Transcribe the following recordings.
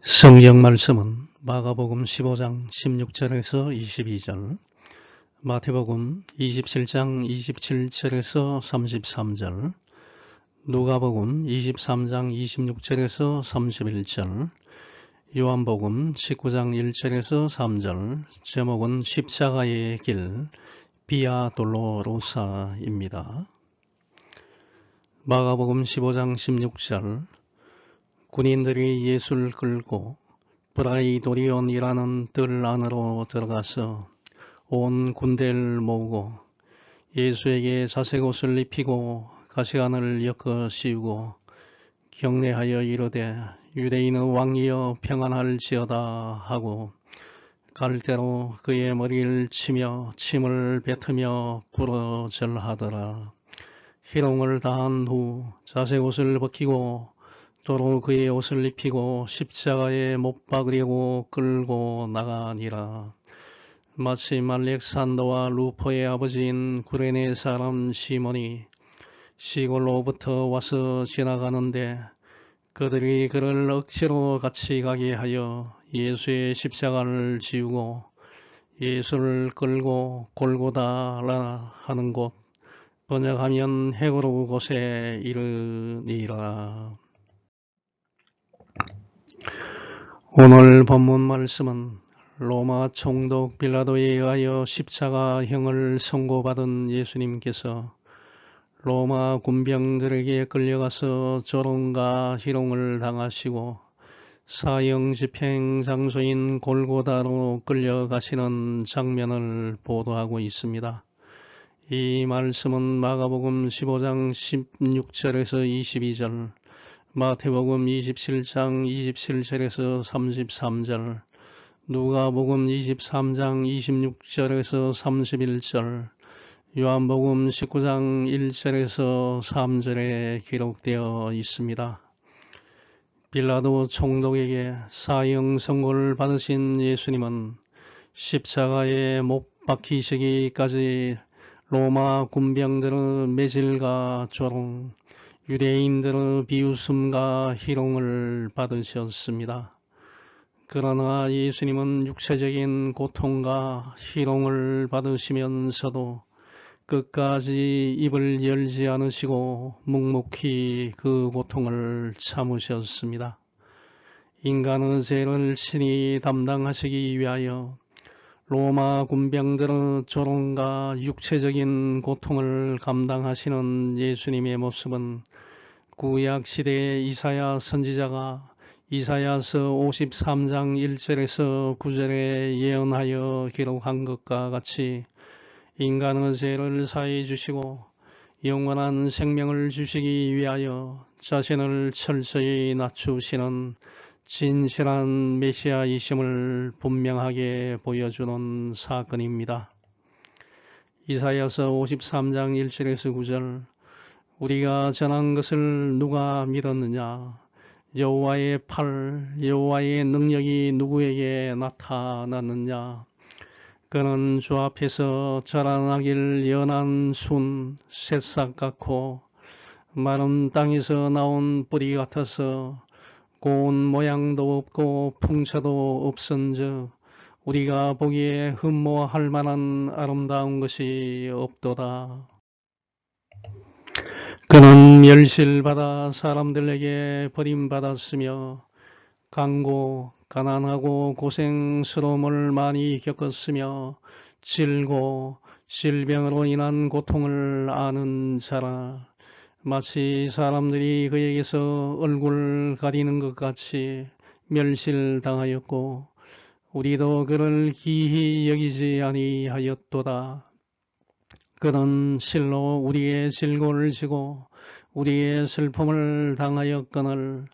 성경 말씀은 마가복음 15장 16절에서 22절, 마태복음 27장 27절에서 33절, 누가복음 23장 26절에서 31절, 요한복음 19장 1절에서 3절, 제목은 십자가의 길, 비아 돌로로사입니다. 마가복음 15장 16절, 군인들이 예수를 끌고 브라이도리온이라는 뜰 안으로 들어가서 온 군대를 모으고 예수에게 자색옷을 입히고 가시관을 엮어 씌우고 경례하여 이르되 유대인의 왕이여 평안할지어다 하고 갈대로 그의 머리를 치며 침을 뱉으며 부러절하더라. 희롱을 다한 후 자색옷을 벗기고 도로 그의 옷을 입히고 십자가에 못 박으려고 끌고 나가니라. 마침 알렉산더와 루포의 아버지인 구레네 사람 시몬이 시골로부터 와서 지나가는데 그들이 그를 억지로 같이 가게 하여 예수의 십자가를 지우고 예수를 끌고 골고다라 하는 곳, 번역하면 헤브로 곳에 이르니라. 오늘 본문 말씀은 로마 총독 빌라도에 의하여 십자가형을 선고받은 예수님께서 로마 군병들에게 끌려가서 조롱과 희롱을 당하시고 사형 집행 장소인 골고다로 끌려가시는 장면을 보도하고 있습니다. 이 말씀은 마가복음 15장 16절에서 22절, 마태복음 27장 27절에서 33절, 누가복음 23장 26절에서 31절, 요한복음 19장 1절에서 3절에 기록되어 있습니다. 빌라도 총독에게 사형 선고를 받으신 예수님은 십자가에 못 박히시기까지 로마 군병들의 매질과 조롱, 유대인들의 비웃음과 희롱을 받으셨습니다. 그러나 예수님은 육체적인 고통과 희롱을 받으시면서도 끝까지 입을 열지 않으시고 묵묵히 그 고통을 참으셨습니다. 인간의 죄를 친히 담당하시기 위하여 로마 군병들의 조롱과 육체적인 고통을 감당하시는 예수님의 모습은 구약시대의 이사야 선지자가 이사야서 53장 1절에서 9절에 예언하여 기록한 것과 같이 인간의 죄를 사해 주시고 영원한 생명을 주시기 위하여 자신을 철저히 낮추시는 진실한 메시아이심을 분명하게 보여주는 사건입니다. 이사야서 53장 1절에서 9절, 우리가 전한 것을 누가 믿었느냐? 여호와의 팔, 여호와의 능력이 누구에게 나타났느냐? 그는 주 앞에서 자라나길 연한 순, 새싹 같고 마른 땅에서 나온 뿌리 같아서 고운 모양도 없고 풍채도 없은즉 우리가 보기에 흠모할 만한 아름다운 것이 없도다. 그는 멸실받아 사람들에게 버림받았으며 강고 가난하고 고생스러움을 많이 겪었으며 질고 질병으로 인한 고통을 아는 자라. 마치 사람들이 그에게서 얼굴 가리는 것 같이 멸실당하였고 우리도 그를 기히 여기지 아니하였도다. 그는 실로 우리의 질고를 지고 우리의 슬픔을 당하였거늘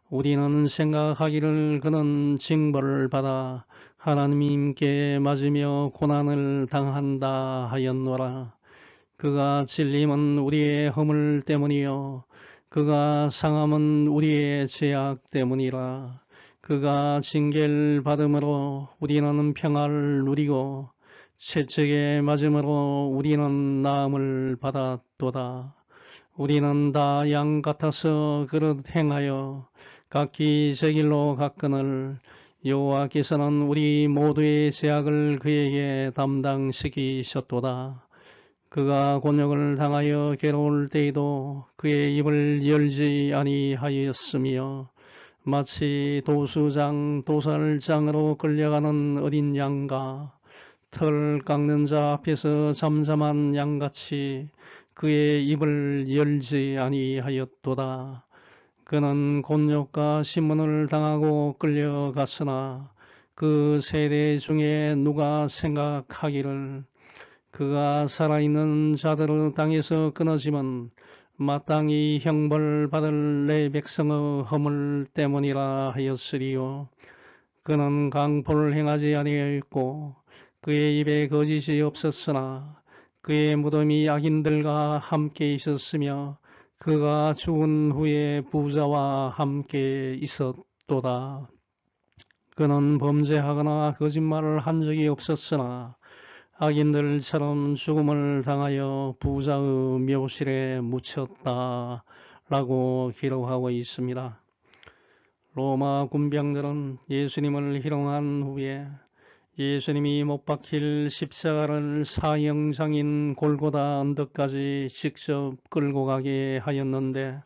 우리는 생각하기를 그는 징벌을 받아 하나님께 맞으며 고난을 당한다 하였노라. 그가 찔림은 우리의 허물 때문이요 그가 상함은 우리의 죄악 때문이라. 그가 징계를 받음으로 우리는 평화를 누리고 채찍에 맞음으로 우리는 나음을 받았도다. 우리는 다 양 같아서 그릇 행하여 각기 제 길로 갔거늘 여호와께서는 우리 모두의 죄악을 그에게 담당시키셨도다. 그가 곤욕을 당하여 괴로울 때에도 그의 입을 열지 아니하였으며 마치 도살장으로 끌려가는 어린 양과 털 깎는 자 앞에서 잠잠한 양같이 그의 입을 열지 아니하였도다. 그는 곤욕과 신문을 당하고 끌려갔으나 그 세대 중에 누가 생각하기를 그가 살아있는 자들의 땅에서 끊어지면 마땅히 형벌받을 내 백성의 허물 때문이라 하였으리요. 그는 강포를 행하지 아니하였고 그의 입에 거짓이 없었으나 그의 무덤이 악인들과 함께 있었으며 그가 죽은 후에 부자와 함께 있었도다. 그는 범죄하거나 거짓말을 한 적이 없었으나 악인들처럼 죽음을 당하여 부자의 묘실에 묻혔다 라고 기록하고 있습니다. 로마 군병들은 예수님을 희롱한 후에 예수님이 못 박힐 십자가를 사형장인 골고다 언덕까지 직접 끌고 가게 하였는데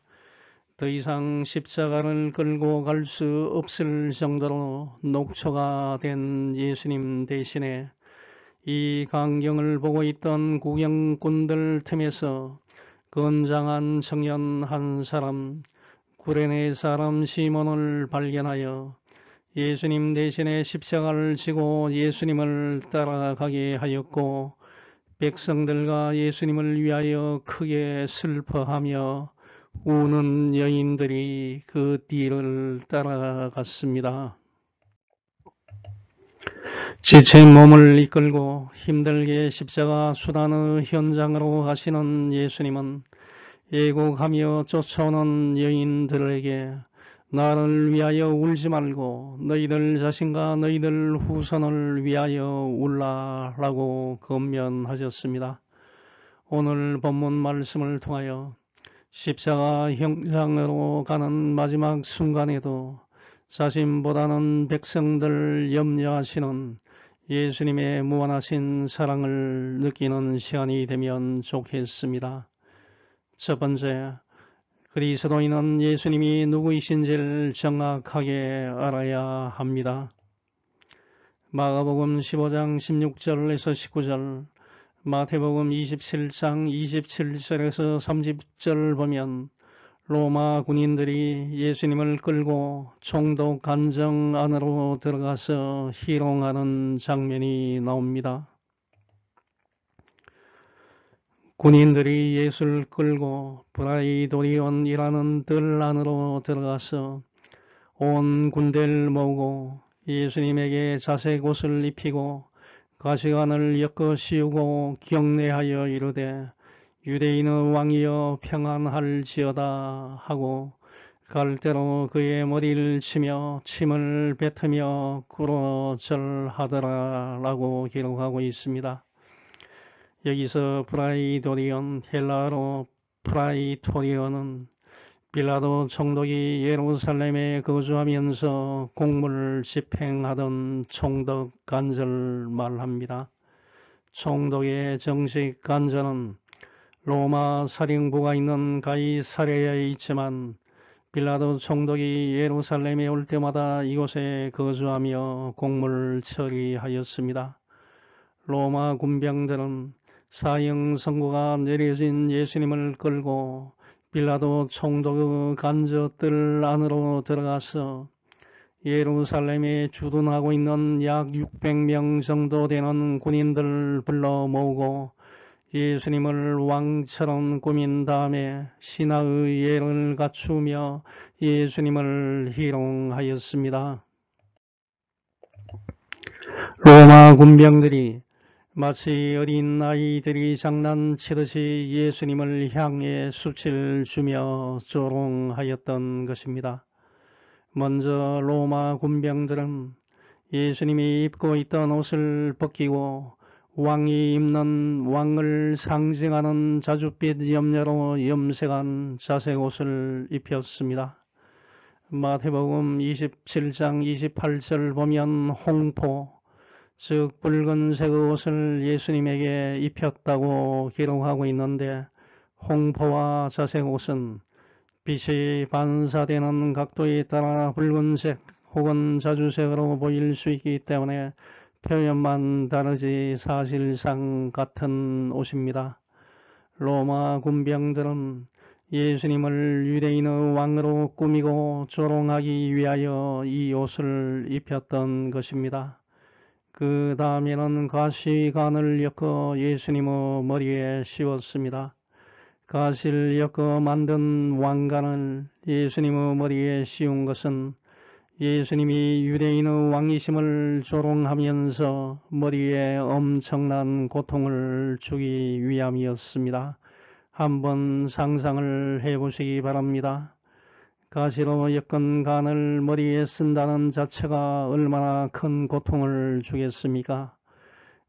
더 이상 십자가를 끌고 갈 수 없을 정도로 녹초가 된 예수님 대신에 이 광경을 보고 있던 구경꾼들 틈에서 건장한 청년 한 사람, 구레네 사람 시몬을 발견하여 예수님 대신에 십자가를 지고 예수님을 따라가게 하였고 백성들과 예수님을 위하여 크게 슬퍼하며 우는 여인들이 그 뒤를 따라갔습니다. 지친 몸을 이끌고 힘들게 십자가 수단의 현장으로 가시는 예수님은 애곡하며 쫓아오는 여인들에게 나를 위하여 울지 말고 너희들 자신과 너희들 후손을 위하여 울라라고 권면하셨습니다. 오늘 본문 말씀을 통하여 십자가 현장으로 가는 마지막 순간에도 자신보다는 백성들을 염려하시는 예수님의 무한하신 사랑을 느끼는 시간이 되면 좋겠습니다. 첫 번째, 그리스도인은 예수님이 누구이신지를 정확하게 알아야 합니다. 마가복음 15장 16절에서 19절, 마태복음 27장 27절에서 30절 보면 로마 군인들이 예수님을 끌고 총독 관정 안으로 들어가서 희롱하는 장면이 나옵니다. 군인들이 예수를 끌고 브라이도리온이라는 들 안으로 들어가서 온 군대를 모으고 예수님에게 자색 옷을 입히고 가시관을 엮어 씌우고 경례하여 이르되 유대인의 왕이여 평안할지어다 하고 갈대로 그의 머리를 치며 침을 뱉으며 꿇어 절하더라 라고 기록하고 있습니다. 여기서 브라이도리온, 헬라어로 프라이토리온은 빌라도 총독이 예루살렘에 거주하면서 공무를 집행하던 총독 관저를 말합니다. 총독의 정식 관저는 로마 사령부가 있는 가이사랴에 있지만 빌라도 총독이 예루살렘에 올 때마다 이곳에 거주하며 공무를 처리하였습니다. 로마 군병들은 사형 선고가 내려진 예수님을 끌고 빌라도 총독의 관저들 안으로 들어가서 예루살렘에 주둔하고 있는 약 600명 정도 되는 군인들을 불러 모으고 예수님을 왕처럼 꾸민 다음에 신하의 예를 갖추며 예수님을 희롱하였습니다. 로마 군병들이 마치 어린 아이들이 장난치듯이 예수님을 향해 숫을 주며 조롱하였던 것입니다. 먼저 로마 군병들은 예수님이 입고 있던 옷을 벗기고 왕이 입는 왕을 상징하는 자줏빛 염료로 염색한 자색 옷을 입혔습니다. 마태복음 27장 28절 보면 홍포, 즉 붉은색 옷을 예수님에게 입혔다고 기록하고 있는데, 홍포와 자색 옷은 빛이 반사되는 각도에 따라 붉은색 혹은 자주색으로 보일 수 있기 때문에 표현만 다르지 사실상 같은 옷입니다. 로마 군병들은 예수님을 유대인의 왕으로 꾸미고 조롱하기 위하여 이 옷을 입혔던 것입니다. 그 다음에는 가시관을 엮어 예수님의 머리에 씌웠습니다. 가시를 엮어 만든 왕관을 예수님의 머리에 씌운 것은 예수님이 유대인의 왕이심을 조롱하면서 머리에 엄청난 고통을 주기 위함이었습니다. 한번 상상을 해보시기 바랍니다. 가시로 엮은 관을 머리에 쓴다는 자체가 얼마나 큰 고통을 주겠습니까?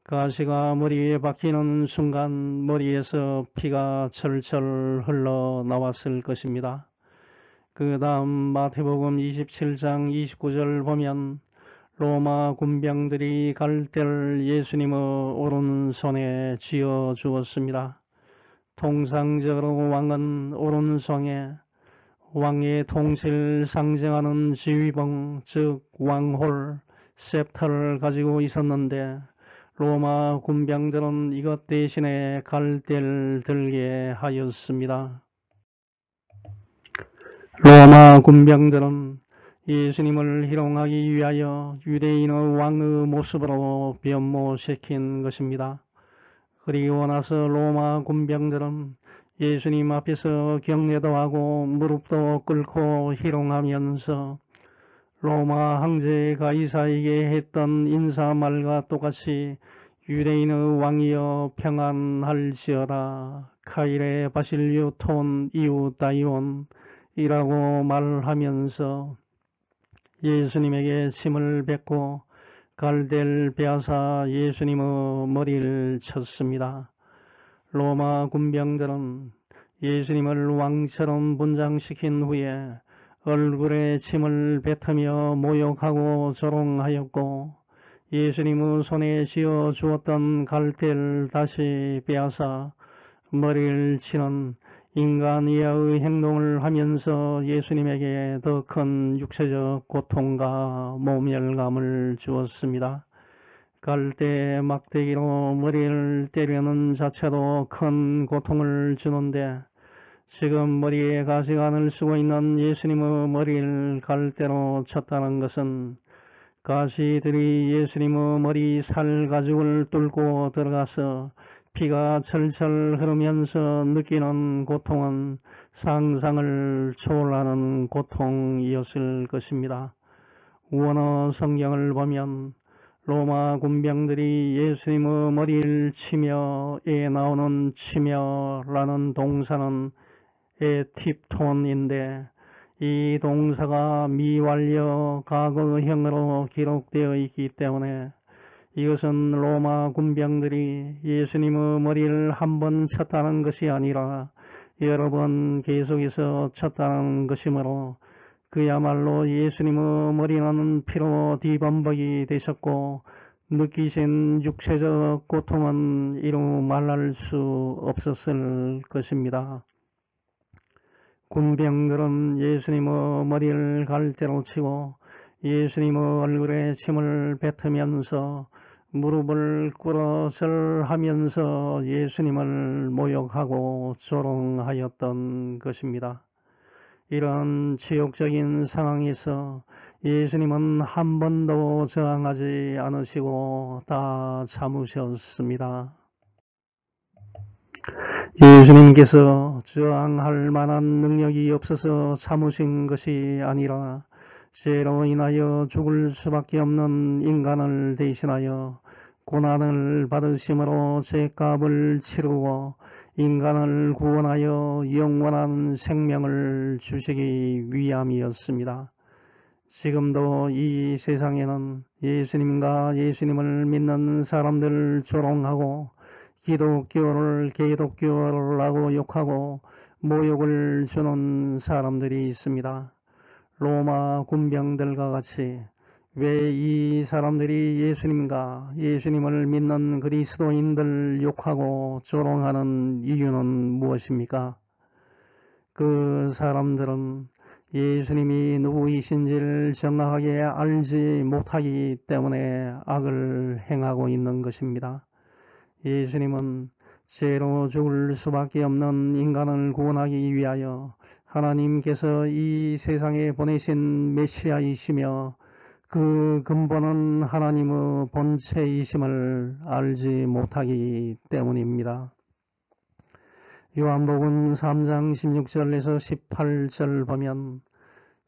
가시가 머리에 박히는 순간 머리에서 피가 철철 흘러나왔을 것입니다. 그 다음 마태복음 27장 29절 보면 로마 군병들이 갈대를 예수님의 오른손에 쥐어 주었습니다. 통상적으로 왕은 오른손에 왕의 통치를 상징하는 지휘봉, 즉 왕홀, 셉터를 가지고 있었는데, 로마 군병들은 이것 대신에 갈대를 들게 하였습니다. 로마 군병들은 예수님을 희롱하기 위하여 유대인의 왕의 모습으로 변모시킨 것입니다. 그리고 나서 로마 군병들은 예수님 앞에서 경례도 하고 무릎도 꿇고 희롱하면서 로마 황제 가이사에게 했던 인사말과 똑같이 유대인의 왕이여 평안할지어다, 카이레 바실류 톤 이웃다이온 이라고 말하면서 예수님에게 침을 뱉고 갈대를 베어사 예수님의 머리를 쳤습니다. 로마 군병들은 예수님을 왕처럼 분장시킨 후에 얼굴에 침을 뱉으며 모욕하고 조롱하였고, 예수님의 손에 쥐어 주었던 갈대를 다시 빼앗아 머리를 치는 인간 이하의 행동을 하면서 예수님에게 더 큰 육체적 고통과 모멸감을 주었습니다. 갈대 막대기로 머리를 때리는 자체도 큰 고통을 주는데, 지금 머리에 가시관을 쓰고 있는 예수님의 머리를 갈대로 쳤다는 것은 가시들이 예수님의 머리 살 가죽을 뚫고 들어가서 피가 철철 흐르면서 느끼는 고통은 상상을 초월하는 고통이었을 것입니다. 원어 성경을 보면 로마 군병들이 예수님의 머리를 치며에 나오는 치며라는 동사는 에팁톤인데, 이 동사가 미완료 과거형으로 기록되어 있기 때문에 이것은 로마 군병들이 예수님의 머리를 한 번 쳤다는 것이 아니라 여러 번 계속해서 쳤다는 것이므로 그야말로 예수님의 머리는 피로 뒤범벅이 되셨고, 느끼신 육체적 고통은 이루 말할 수 없었을 것입니다. 군병들은 예수님의 머리를 갈대로 치고 예수님의 얼굴에 침을 뱉으면서 무릎을 꿇어 절하면서 예수님을 모욕하고 조롱하였던 것입니다. 이런 지옥적인 상황에서 예수님은 한 번도 저항하지 않으시고 다 참으셨습니다. 예수님께서 저항할 만한 능력이 없어서 참으신 것이 아니라 죄로 인하여 죽을 수밖에 없는 인간을 대신하여 고난을 받으심으로 죄값을 치르고 인간을 구원하여 영원한 생명을 주시기 위함이었습니다. 지금도 이 세상에는 예수님과 예수님을 믿는 사람들을 조롱하고 기독교를 개독교라고 욕하고 모욕을 주는 사람들이 있습니다. 로마 군병들과 같이 왜 이 사람들이 예수님을 믿는 그리스도인들 욕하고 조롱하는 이유는 무엇입니까? 그 사람들은 예수님이 누구이신지를 정확하게 알지 못하기 때문에 악을 행하고 있는 것입니다. 예수님은 죄로 죽을 수밖에 없는 인간을 구원하기 위하여 하나님께서 이 세상에 보내신 메시아이시며 그 근본은 하나님의 본체이심을 알지 못하기 때문입니다. 요한복음 3장 16절에서 18절 보면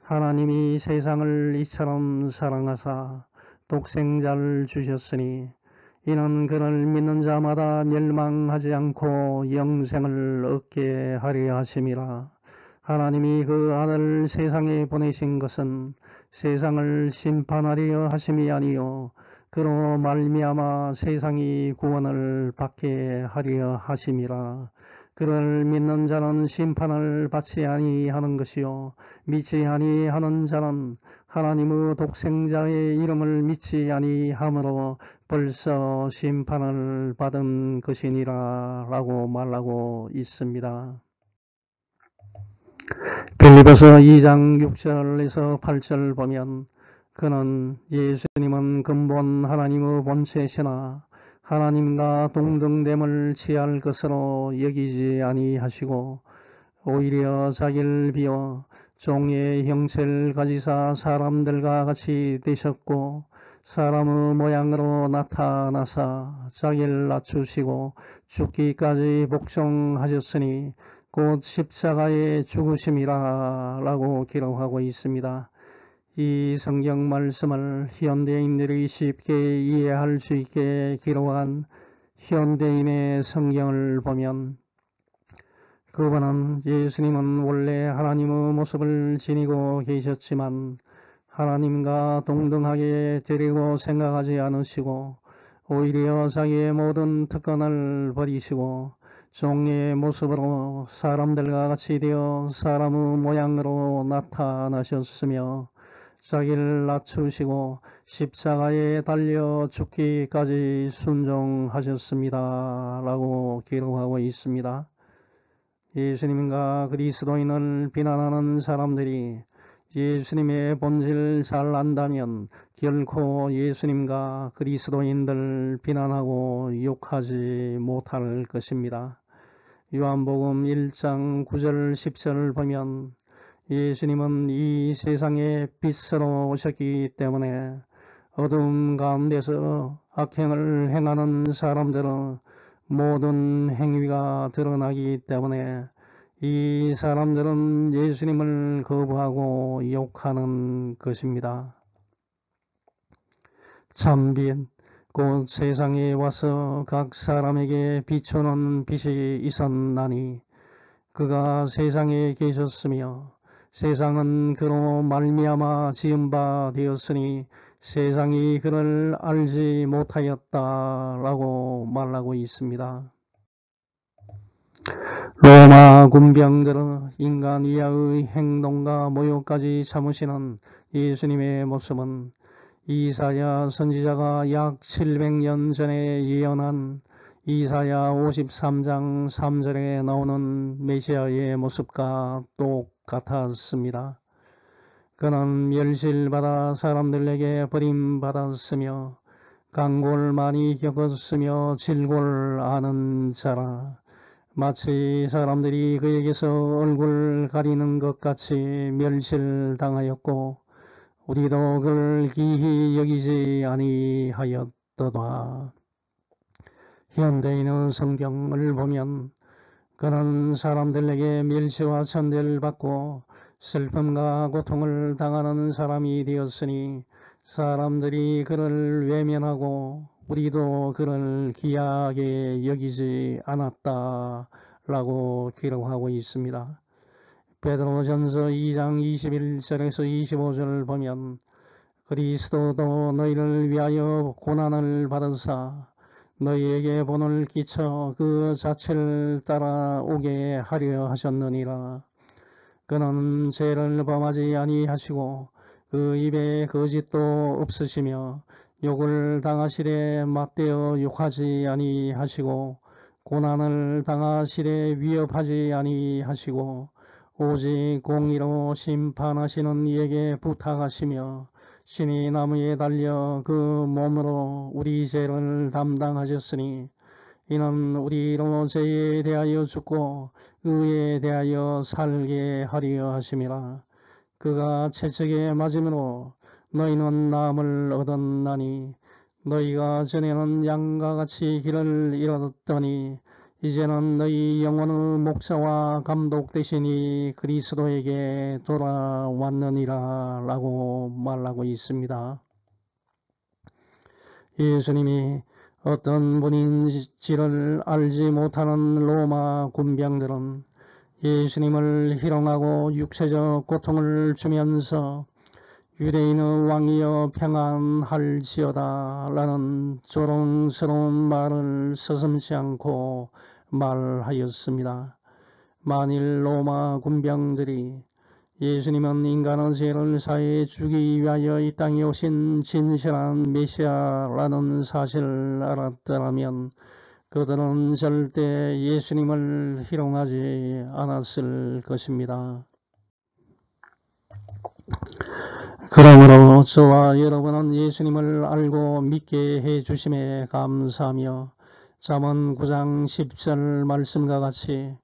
하나님이 세상을 이처럼 사랑하사 독생자를 주셨으니 이는 그를 믿는 자마다 멸망하지 않고 영생을 얻게 하려 하심이라. 하나님이 그 아들을 세상에 보내신 것은 세상을 심판하려 하심이 아니요 그로 말미암아 세상이 구원을 받게 하려 하심이라. 그를 믿는 자는 심판을 받지 아니하는 것이요 믿지 아니하는 자는 하나님의 독생자의 이름을 믿지 아니하므로 벌써 심판을 받은 것이니라 라고 말하고 있습니다. 빌립보서 2장 6절에서 8절 보면 그는 예수님은 근본 하나님의 본체시나 하나님과 동등됨을 취할 것으로 여기지 아니하시고 오히려 자기를 비워 종의 형체를 가지사 사람들과 같이 되셨고 사람의 모양으로 나타나사 자기를 낮추시고 죽기까지 복종하셨으니 곧 십자가의 죽으심이라 라고 기록하고 있습니다. 이 성경 말씀을 현대인들이 쉽게 이해할 수 있게 기록한 현대인의 성경을 보면 그분은 예수님은 원래 하나님의 모습을 지니고 계셨지만 하나님과 동등하게 되려고 생각하지 않으시고 오히려 자기의 모든 특권을 버리시고 종의 모습으로 사람들과 같이 되어 사람의 모양으로 나타나셨으며 자기를 낮추시고 십자가에 달려 죽기까지 순종하셨습니다. 라고 기록하고 있습니다. 예수님과 그리스도인을 비난하는 사람들이 예수님의 본질을 잘 안다면 결코 예수님과 그리스도인들을 비난하고 욕하지 못할 것입니다. 요한복음 1장 9절 10절을 보면 예수님은 이 세상에 빛으로 오셨기 때문에 어두움 가운데서 악행을 행하는 사람들은 모든 행위가 드러나기 때문에 이 사람들은 예수님을 거부하고 욕하는 것입니다. 참빛 곧 세상에 와서 각 사람에게 비추는 빛이 있었나니 그가 세상에 계셨으며 세상은 그로 말미암아 지은 바 되었으니 세상이 그를 알지 못하였다라고 말하고 있습니다. 로마 군병들은 인간 이하의 행동과 모욕까지 참으시는 예수님의 모습은 이사야 선지자가 약 700년 전에 예언한 이사야 53장 3절에 나오는 메시아의 모습과 똑같았습니다. 그는 멸실받아 사람들에게 버림받았으며 강골 많이 겪었으며 질골 아는 자라. 마치 사람들이 그에게서 얼굴 가리는 것 같이 멸실당하였고 우리도 그를 기히 여기지 아니하였도다. 현대인의 성경을 보면 그는 사람들에게 멸시와 천대를 받고 슬픔과 고통을 당하는 사람이 되었으니 사람들이 그를 외면하고 우리도 그를 귀하게 여기지 않았다라고 기록하고 있습니다. 베드로전서 2장 21절에서 25절을 보면 그리스도도 너희를 위하여 고난을 받으사 너희에게 본을 끼쳐 그 자체를 따라오게 하려 하셨느니라. 그는 죄를 범하지 아니하시고 그 입에 거짓도 없으시며 욕을 당하시되 맞대어 욕하지 아니하시고 고난을 당하시되 위협하지 아니하시고 오직 공의로 심판하시는 이에게 부탁하시며 신이 나무에 달려 그 몸으로 우리 죄를 담당하셨으니 이는 우리로 죄에 대하여 죽고 의에 대하여 살게 하려 하심이라. 그가 채찍에 맞음으로 너희는 나음을 얻었나니 너희가 전에는 양과 같이 길을 잃었더니 이제는 너희 영혼의 목자와 감독 되시니 그리스도에게 돌아왔느니라 라고 말하고 있습니다. 예수님이 어떤 분인지를 알지 못하는 로마 군병들은 예수님을 희롱하고 육체적 고통을 주면서 유대인의 왕이여 평안할지어다 라는 조롱스러운 말을 서슴지 않고 말하였습니다. 만일 로마 군병들이 예수님은 인간의 죄를 사해 주기 위하여 이 땅에 오신 진실한 메시아라는 사실을 알았더라면 그들은 절대 예수님을 희롱하지 않았을 것입니다. 그러므로 저와 여러분은 예수님을 알고 믿게 해주심에 감사하며 잠언 9장 10절 말씀과 같이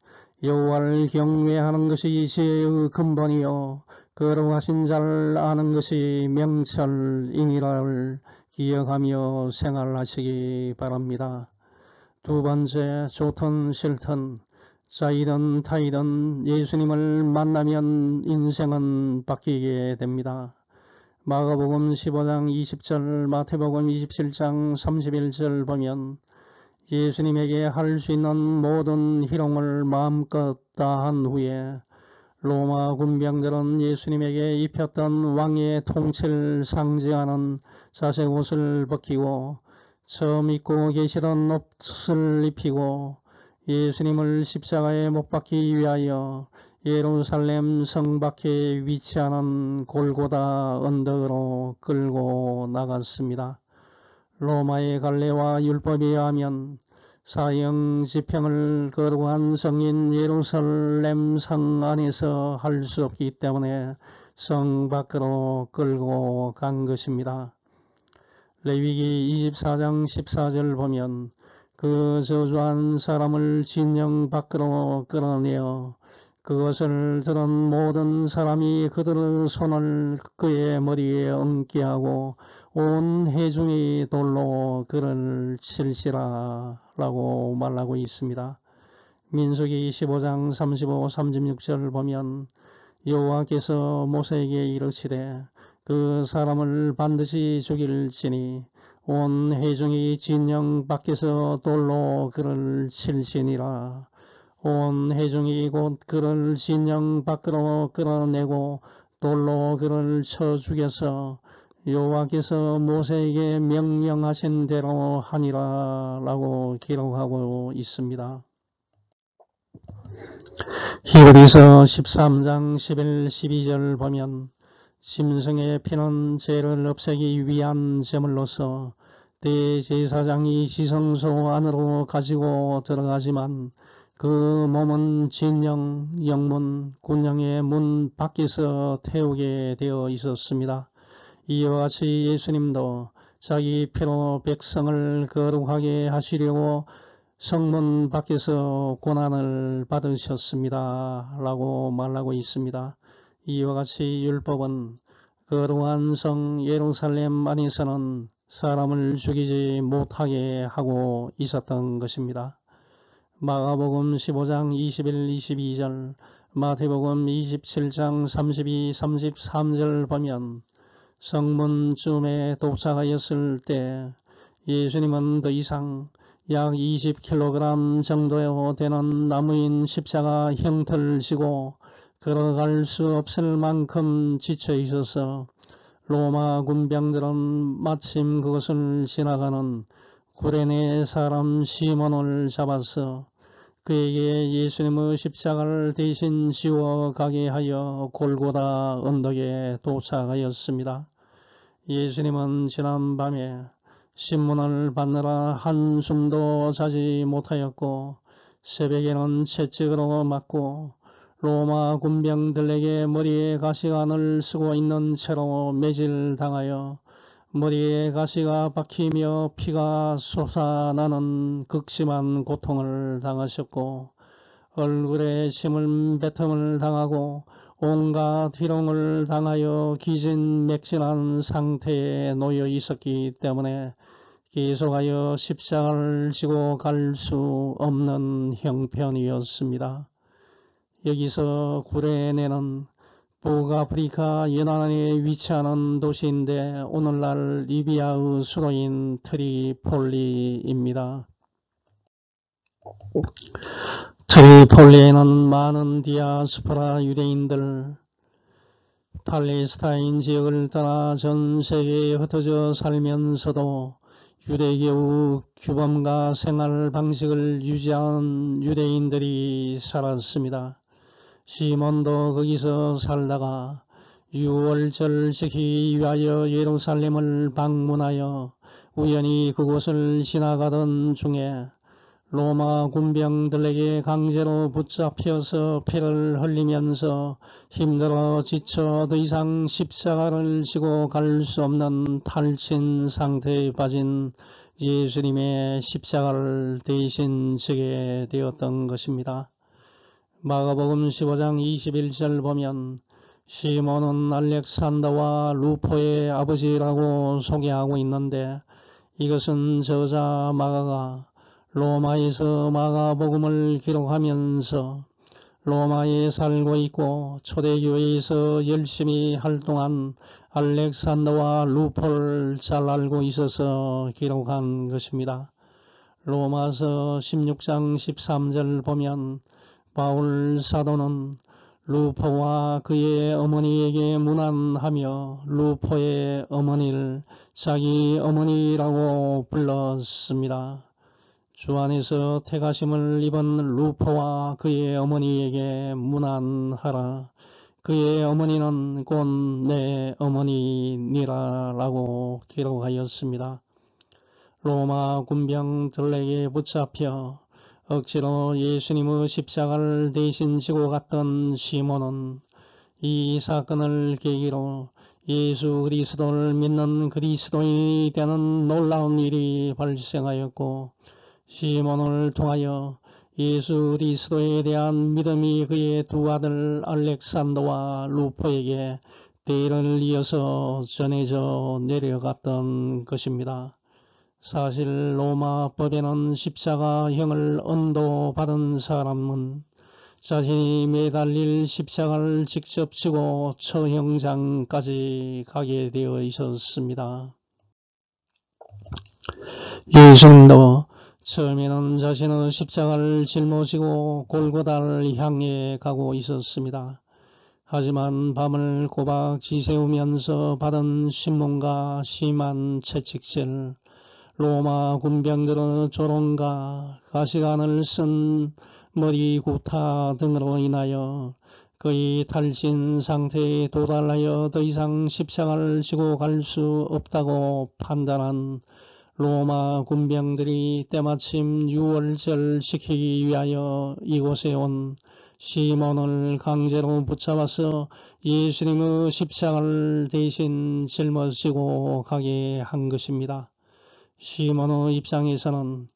여호와를 경외하는 것이 지혜의 근본이요 거룩하신 자를 아는 것이 명철이니라를 기억하며 생활하시기 바랍니다. 두 번째, 좋든 싫든 자이든 타이든 예수님을 만나면 인생은 바뀌게 됩니다. 마가복음 15장 20절, 마태복음 27장 31절 보면 예수님에게 할 수 있는 모든 희롱을 마음껏 다한 후에 로마 군병들은 예수님에게 입혔던 왕의 통치를 상징하는 자색 옷을 벗기고 처음 입고 계시던 옷을 입히고 예수님을 십자가에 못 박기 위하여 예루살렘 성 밖에 위치하는 골고다 언덕으로 끌고 나갔습니다. 로마의 관례와 율법에 의하면 사형 집행을 거룩한 성인 예루살렘 성 안에서 할 수 없기 때문에 성 밖으로 끌고 간 것입니다. 레위기 24장 14절 보면 그 저주한 사람을 진영 밖으로 끌어내어 그것을 들은 모든 사람이 그들의 손을 그의 머리에 얹게 하고 온 회중이 돌로 그를 칠시라 라고 말하고 있습니다. 민수기 15장 35, 36절을 보면 여호와께서 모세에게 이르시되 그 사람을 반드시 죽일지니 온 회중이 진영 밖에서 돌로 그를 칠시니라. 온 회중이 곧 그를 진영 밖으로 끌어내고 돌로 그를 쳐 죽여서 여호와께서 모세에게 명령하신 대로 하니라 라고 기록하고 있습니다. 히브리서 13장 11, 12절 보면 짐승의 피는 죄를 없애기 위한 제물로서 대제사장이 지성소 안으로 가지고 들어가지만 그 몸은 진영, 영문, 군영의 문 밖에서 태우게 되어 있었습니다. 이와 같이 예수님도 자기 피로 백성을 거룩하게 하시려고 성문 밖에서 고난을 받으셨습니다. 라고 말하고 있습니다. 이와 같이 율법은 거룩한 성 예루살렘 안에서는 사람을 죽이지 못하게 하고 있었던 것입니다. 마가복음 15장 21, 22절, 마태복음 27장 32, 33절 보면 성문쯤에 도착하였을 때 예수님은 더 이상 약 20kg 정도 되는 나무인 십자가 형틀을 지고 걸어갈 수 없을 만큼 지쳐 있어서 로마 군병들은 마침 그것을 지나가는 구레네 사람 시몬을 잡아서 그에게 예수님의 십자가를 대신 지워 가게 하여 골고다 언덕에 도착하였습니다. 예수님은 지난밤에 신문을 받느라 한숨도 자지 못하였고 새벽에는 채찍으로 맞고 로마 군병들에게 머리에 가시관을 쓰고 있는 채로 매질당하여 머리에 가시가 박히며 피가 솟아나는 극심한 고통을 당하셨고 얼굴에 침을 뱉음을 당하고 온갖 희롱을 당하여 기진맥진한 상태에 놓여 있었기 때문에 계속하여 십자가를 지고 갈 수 없는 형편이었습니다. 여기서 구레네는 북아프리카 연안에 위치하는 도시인데 오늘날 리비아의 수도인 트리폴리입니다. 트리폴리에는 많은 디아스포라 유대인들, 팔레스타인 지역을 떠나 전 세계에 흩어져 살면서도 유대교의 규범과 생활 방식을 유지한 유대인들이 살았습니다. 시몬도 거기서 살다가 유월절 지키기 위하여 예루살렘을 방문하여 우연히 그곳을 지나가던 중에 로마 군병들에게 강제로 붙잡혀서 피를 흘리면서 힘들어 지쳐 더 이상 십자가를 지고 갈 수 없는 탈진 상태에 빠진 예수님의 십자가를 대신 지게 되었던 것입니다. 마가복음 15장 21절 보면 시몬은 알렉산더와 루포의 아버지라고 소개하고 있는데 이것은 저자 마가가 로마에서 마가복음을 기록하면서 로마에 살고 있고 초대교회에서 열심히 활동한 알렉산더와 루포를 잘 알고 있어서 기록한 것입니다. 로마서 16장 13절 보면 바울 사도는 루포와 그의 어머니에게 문안하며 루포의 어머니를 자기 어머니라고 불렀습니다. 주 안에서 택하심을 입은 루포와 그의 어머니에게 문안하라. 그의 어머니는 곧 내 어머니니라 라고 기록하였습니다. 로마 군병들에게 붙잡혀 억지로 예수님의 십자가를 대신 지고 갔던 시몬은 이 사건을 계기로 예수 그리스도를 믿는 그리스도인이 되는 놀라운 일이 발생하였고 시몬을 통하여 예수 그리스도에 대한 믿음이 그의 두 아들 알렉산더와 루포에게 대를 이어서 전해져 내려갔던 것입니다. 사실 로마 법에는 십자가형을 언도받은 사람은 자신이 매달릴 십자가를 직접 지고 처형장까지 가게 되어 있었습니다. 예수님도 처음에는 자신의 십자가를 짊어지고 골고다를 향해 가고 있었습니다. 하지만 밤을 꼬박 지새우면서 받은 신문과 심한 채찍질, 로마 군병들의 조롱과 가시관을 쓴 머리 구타 등으로 인하여 그의 탈진 상태에 도달하여 더 이상 십자가를 지고 갈 수 없다고 판단한 로마 군병들이 때마침 유월절 지키기 위하여 이곳에 온 시몬을 강제로 붙잡아서 예수님의 십자가를 대신 짊어지고 가게 한 것입니다. 시몬의 입장에서는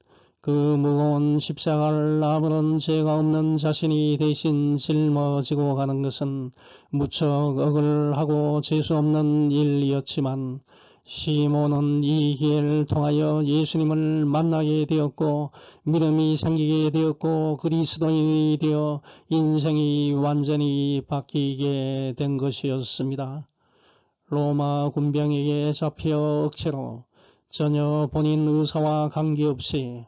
그 무거운 십자가를 아무런 죄가 없는 자신이 대신 짊어지고 가는 것은 무척 억울하고 재수 없는 일이었지만 시몬은 이 기회를 통하여 예수님을 만나게 되었고 믿음이 생기게 되었고 그리스도인이 되어 인생이 완전히 바뀌게 된 것이었습니다. 로마 군병에게 잡혀 억지로 전혀 본인 의사와 관계없이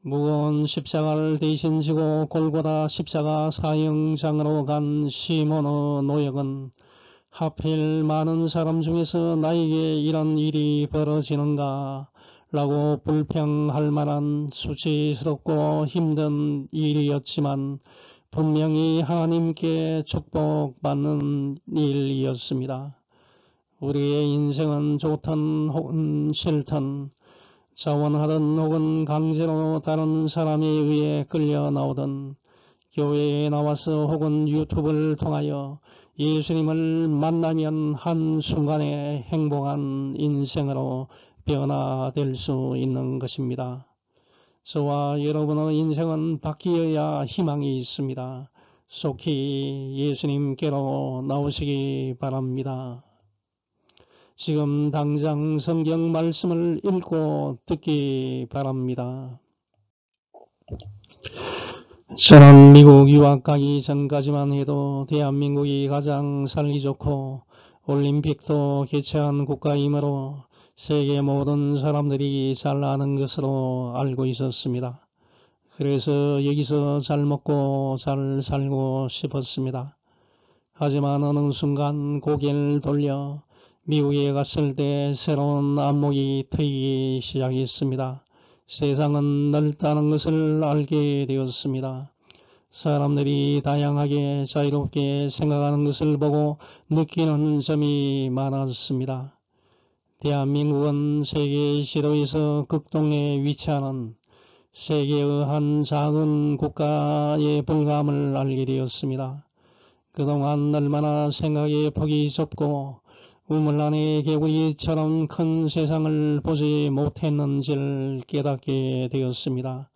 무거운 십자가를 대신 지고 골고다 십자가 사형장으로 간 시몬의 노역은 하필 많은 사람 중에서 나에게 이런 일이 벌어지는가 라고 불평할 만한 수치스럽고 힘든 일이었지만 분명히 하나님께 축복받는 일이었습니다. 우리의 인생은 좋든 혹은 싫든 자원하든 혹은 강제로 다른 사람에 의해 끌려 나오든 교회에 나와서 혹은 유튜브를 통하여 예수님을 만나면 한순간에 행복한 인생으로 변화될 수 있는 것입니다. 저와 여러분의 인생은 바뀌어야 희망이 있습니다. 속히 예수님께로 나오시기 바랍니다. 지금 당장 성경 말씀을 읽고 듣기 바랍니다. 저는 미국 유학 가기 전까지만 해도 대한민국이 가장 살기 좋고 올림픽도 개최한 국가이므로 세계 모든 사람들이 잘 아는 것으로 알고 있었습니다. 그래서 여기서 잘 먹고 잘 살고 싶었습니다. 하지만 어느 순간 고개를 돌려 미국에 갔을 때 새로운 안목이 트이기 시작했습니다. 세상은 넓다는 것을 알게 되었습니다. 사람들이 다양하게 자유롭게 생각하는 것을 보고 느끼는 점이 많았습니다. 대한민국은 세계 지도에서 극동에 위치하는 세계의 한 작은 국가에 불과함을 알게 되었습니다. 그동안 얼마나 생각의 폭이 좁고 우물 안의 개구리처럼 큰 세상을 보지 못했는지를 깨닫게 되었습니다.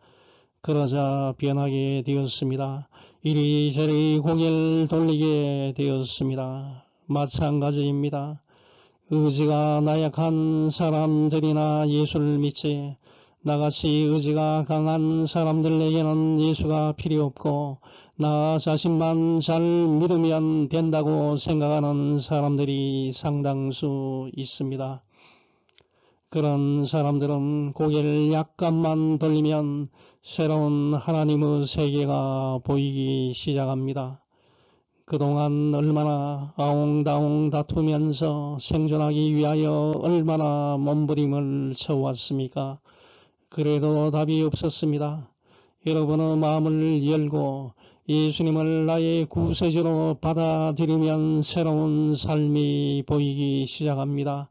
그러자 변하게 되었습니다. 이리저리 고개를 돌리게 되었습니다. 마찬가지입니다. 의지가 나약한 사람들이나 예수를 믿지 나같이 의지가 강한 사람들에게는 예수가 필요 없고 나 자신만 잘 믿으면 된다고 생각하는 사람들이 상당수 있습니다. 그런 사람들은 고개를 약간만 돌리면 새로운 하나님의 세계가 보이기 시작합니다. 그동안 얼마나 아웅다웅 다투면서 생존하기 위하여 얼마나 몸부림을 쳐왔습니까? 그래도 답이 없었습니다. 여러분의 마음을 열고 예수님을 나의 구세주로 받아들이면 새로운 삶이 보이기 시작합니다.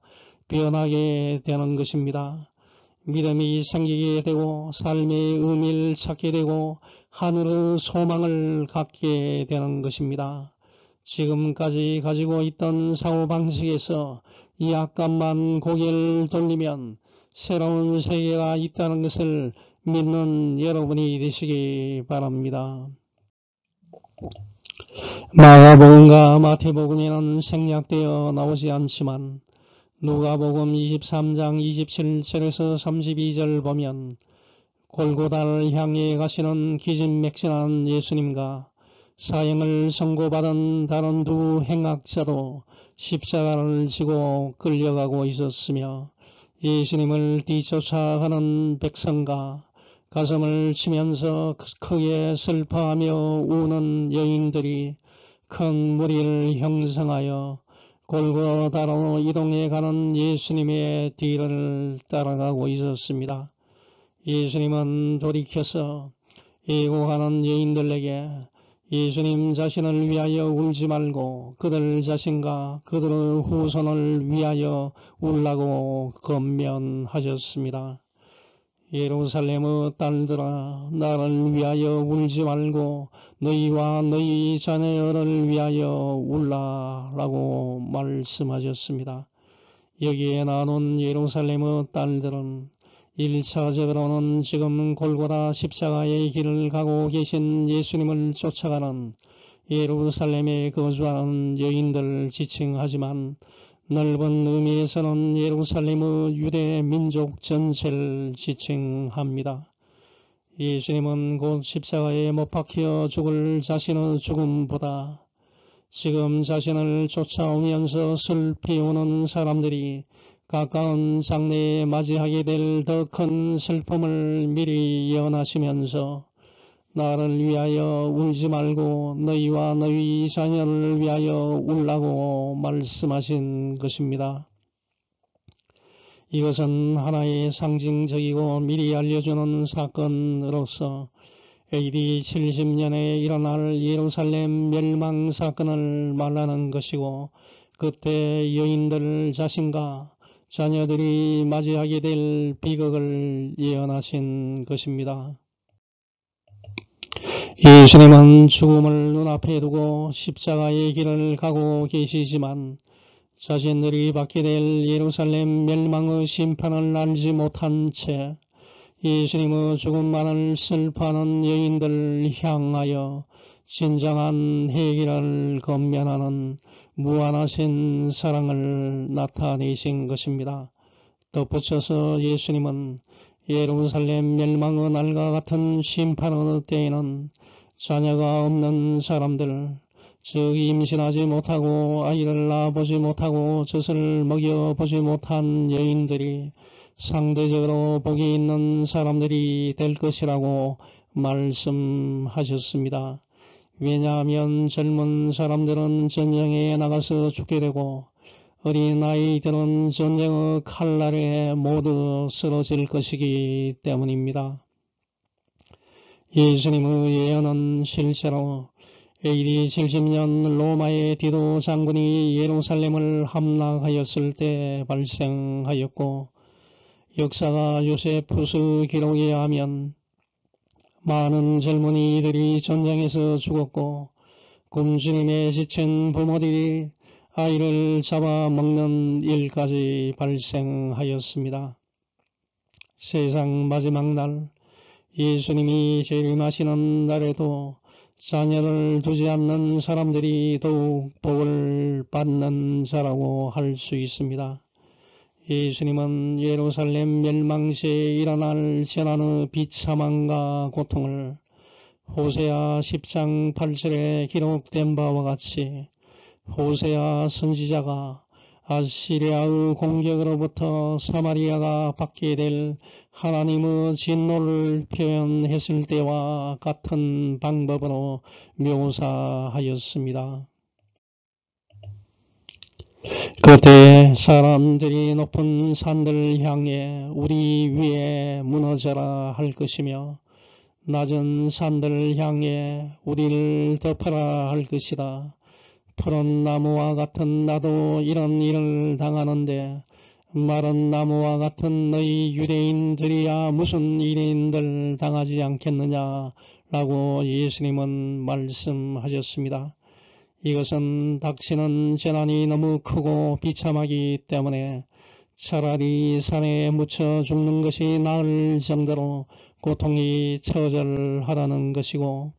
변하게 되는 것입니다. 믿음이 생기게 되고 삶의 의미를 찾게 되고 하늘의 소망을 갖게 되는 것입니다. 지금까지 가지고 있던 사고방식에서 약간만 고개를 돌리면 새로운 세계가 있다는 것을 믿는 여러분이 되시기 바랍니다. 마가복음과 마태복음에는 생략되어 나오지 않지만 누가복음 23장 27절에서 32절 보면 골고다를 향해 가시는 기진맥진한 예수님과 사형을 선고받은 다른 두 행악자도 십자가를 지고 끌려가고 있었으며 예수님을 뒤쫓아가는 백성과 가슴을 치면서 크게 슬퍼하며 우는 여인들이 큰 무리를 형성하여 골고다로 이동해 가는 예수님의 뒤를 따라가고 있었습니다. 예수님은 돌이켜서 애고가는 여인들에게 예수님 자신을 위하여 울지 말고 그들 자신과 그들의 후손을 위하여 울라고 권면하셨습니다. 예루살렘의 딸들아, 나를 위하여 울지 말고 너희와 너희 자녀를 위하여 울라라고 말씀하셨습니다. 여기에 나눈 예루살렘의 딸들은 1차적으로는 지금 골고다 십자가의 길을 가고 계신 예수님을 쫓아가는 예루살렘에 거주하는 여인들을 지칭하지만 넓은 의미에서는 예루살렘의 유대 민족 전체를 지칭합니다. 예수님은 곧 십자가에 못 박혀 죽을 자신의 죽음보다 지금 자신을 쫓아오면서 슬피 우는 사람들이 가까운 장래에 맞이하게 될 더 큰 슬픔을 미리 예언하시면서 나를 위하여 울지 말고 너희와 너희 자녀를 위하여 울라고 말씀하신 것입니다. 이것은 하나의 상징적이고 미리 알려주는 사건으로서 AD 70년에 일어날 예루살렘 멸망 사건을 말하는 것이고, 그때 여인들 자신과 자녀들이 맞이하게 될 비극을 예언하신 것입니다. 예수님은 죽음을 눈앞에 두고 십자가의 길을 가고 계시지만 자신들이 받게 될 예루살렘 멸망의 심판을 알지 못한 채 예수님의 죽음만을 슬퍼하는 여인들을 향하여 진정한 회개를 건면하는 무한하신 사랑을 나타내신 것입니다. 덧붙여서 예수님은 예루살렘 멸망의 날과 같은 심판의 때에는 자녀가 없는 사람들, 즉 임신하지 못하고 아이를 낳아보지 못하고 젖을 먹여보지 못한 여인들이 상대적으로 복이 있는 사람들이 될 것이라고 말씀하셨습니다. 왜냐하면 젊은 사람들은 전쟁에 나가서 죽게 되고 어린 아이들은 전쟁의 칼날에 모두 쓰러질 것이기 때문입니다. 예수님의 예언은 실제로 AD 70년 로마의 디도 장군이 예루살렘을 함락하였을 때 발생하였고, 역사가 요세푸스 기록에 의하면 많은 젊은이들이 전쟁에서 죽었고 굶주림에 지친 부모들이 아이를 잡아먹는 일까지 발생하였습니다. 세상 마지막 날 예수님이 재림하시는 날에도 자녀를 두지 않는 사람들이 더욱 복을 받는 자라고 할 수 있습니다. 예수님은 예루살렘 멸망시에 일어날 재난의 비참함과 고통을 호세아 10장 8절에 기록된 바와 같이 호세아 선지자가 아시리아의 공격으로부터 사마리아가 받게 될 하나님의 진노를 표현했을 때와 같은 방법으로 묘사하였습니다. 그때 사람들이 높은 산들을 향해 우리 위에 무너져라 할 것이며 낮은 산들을 향해 우리를 덮어라 할 것이다. 푸른 나무와 같은 나도 이런 일을 당하는데 마른 나무와 같은 너희 유대인들이야 무슨 일인들 당하지 않겠느냐라고 예수님은 말씀하셨습니다. 이것은 닥치는 재난이 너무 크고 비참하기 때문에 차라리 산에 묻혀 죽는 것이 나을 정도로 고통이 처절하다는 것이고,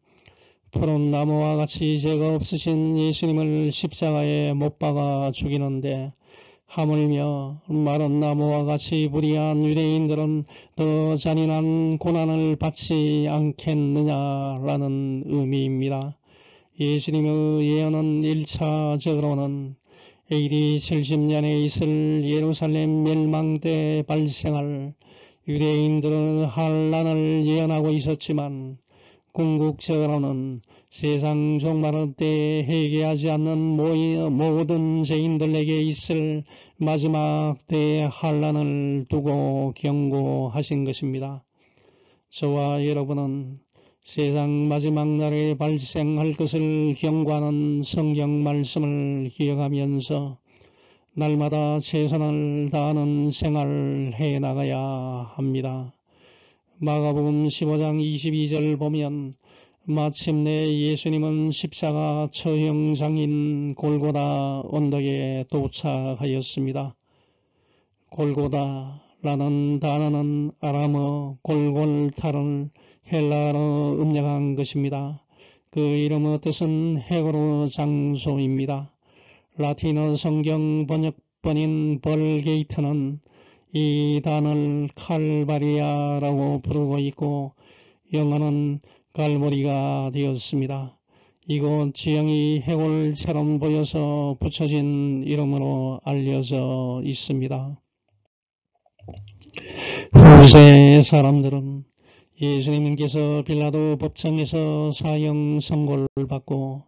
푸른 나무와 같이 죄가 없으신 예수님을 십자가에 못 박아 죽이는데 하물며 마른 나무와 같이 불의한 유대인들은 더 잔인한 고난을 받지 않겠느냐라는 의미입니다. 예수님의 예언은 1차적으로는 AD 70년에 있을 예루살렘 멸망 때 발생할 유대인들의 환란을 예언하고 있었지만, 궁극적으로는 세상 종말의 때에 회개하지 않는 모든 죄인들에게 있을 마지막 때의 환란을 두고 경고하신 것입니다. 저와 여러분은 세상 마지막 날에 발생할 것을 경고하는 성경 말씀을 기억하면서 날마다 최선을 다하는 생활을 해나가야 합니다. 마가복음 15장 22절 보면 마침내 예수님은 십자가 처형장인 골고다 언덕에 도착하였습니다. 골고다라는 단어는 아람어 골골타를 헬라어로 음력한 것입니다. 그 이름의 뜻은 헤브로 장소입니다. 라틴어 성경 번역본인 벌게이트는 이 단어를 칼바리아라고 부르고 있고 영어는 갈보리가 되었습니다. 이곳 지형이 해골처럼 보여서 붙여진 이름으로 알려져 있습니다. 후세의 사람들은 예수님께서 빌라도 법정에서 사형 선고를 받고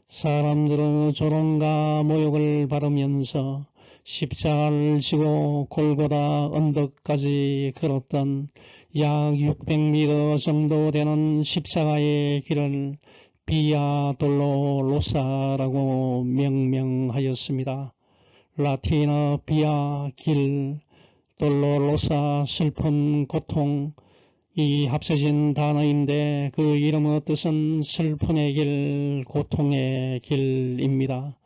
사람들의 조롱과 모욕을 받으면서 십자가를 지고 골고다 언덕까지 걸었던 약 600m 정도 되는 십자가의 길을 비아 돌로로사라고 명명하였습니다. 라틴어 비아 길, 돌로로사 슬픔, 고통, 이 합쳐진 단어인데 그 이름의 뜻은 슬픔의 길, 고통의 길입니다.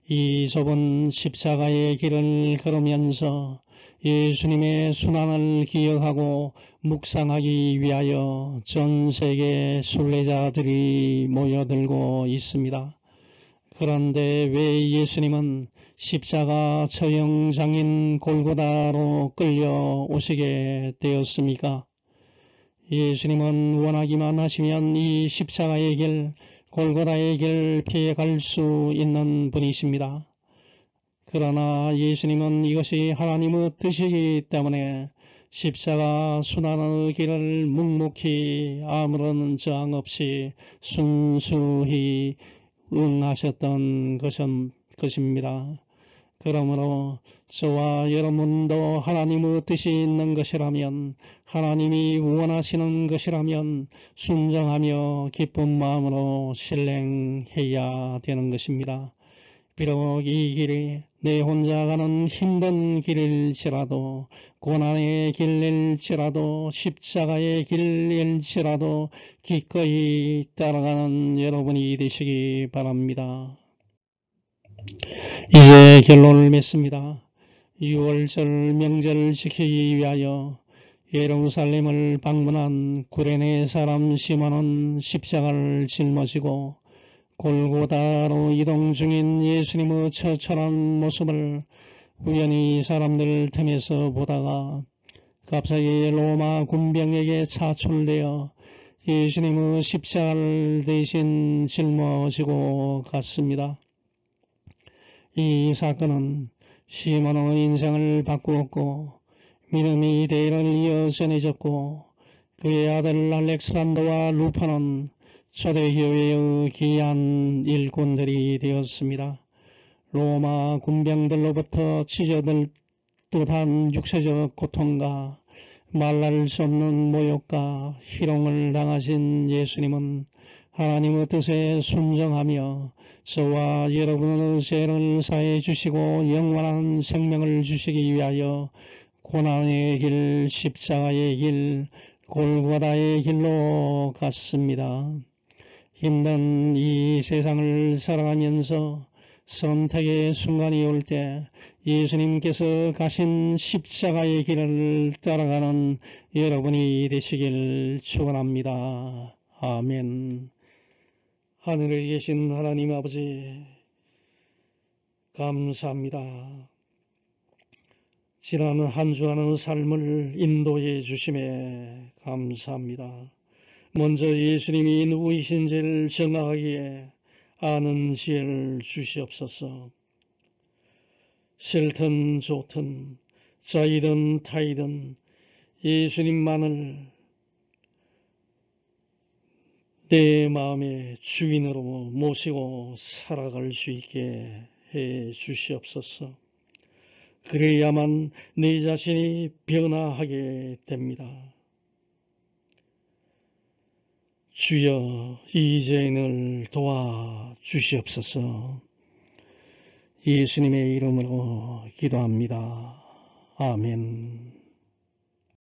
이 좁은 십자가의 길을 걸으면서 예수님의 순환을 기억하고 묵상하기 위하여 전 세계 순례자들이 모여들고 있습니다. 그런데 왜 예수님은 십자가 처형장인 골고다로 끌려오시게 되었습니까? 예수님은 원하기만 하시면 이 십자가의 길, 골고다의 길 피해갈 수 있는 분이십니다. 그러나 예수님은 이것이 하나님의 뜻이기 때문에 십자가 순환의 길을 묵묵히 아무런 저항 없이 순수히 응하셨던 것입니다. 그러므로 저와 여러분도 하나님의 뜻이 있는 것이라면, 하나님이 원하시는 것이라면 순종하며 기쁜 마음으로 실행해야 되는 것입니다. 비록 이 길이 내 혼자 가는 힘든 길일지라도, 고난의 길일지라도, 십자가의 길일지라도 기꺼이 따라가는 여러분이 되시기 바랍니다. 이제 결론을 맺습니다. 6월절 명절을 지키기 위하여 예루살렘을 방문한 구레네 사람 시몬은 십자가를 짊어지고 골고다로 이동 중인 예수님의 처철한 모습을 우연히 사람들 틈에서 보다가 갑자기 로마 군병에게 차출되어 예수님의 십자가를 대신 짊어지고 갔습니다. 이 사건은 시몬의 인생을 바꾸었고 믿음의 대를 이어 전해졌고 그의 아들 알렉산더와 루파는 초대교회의 귀한 일꾼들이 되었습니다. 로마 군병들로부터 찢어질 듯한 육체적 고통과 말할 수 없는 모욕과 희롱을 당하신 예수님은 하나님의 뜻에 순종하며 저와 여러분의 죄를 사해 주시고 영원한 생명을 주시기 위하여 고난의 길, 십자가의 길, 골고다의 길로 갔습니다. 힘든 이 세상을 살아가면서 선택의 순간이 올 때 예수님께서 가신 십자가의 길을 따라가는 여러분이 되시길 축원합니다. 아멘. 하늘에 계신 하나님 아버지, 감사합니다. 지난 한 주간의 삶을 인도해 주심에 감사합니다. 먼저 예수님이 누구이신지를 정하기에 아는 지혜를 주시옵소서. 싫든 좋든 자이든 타이든 예수님만을 내 마음의 주인으로 모시고 살아갈 수 있게 해 주시옵소서. 그래야만 내 자신이 변화하게 됩니다. 주여, 이 죄인을 도와주시옵소서. 예수님의 이름으로 기도합니다. 아멘.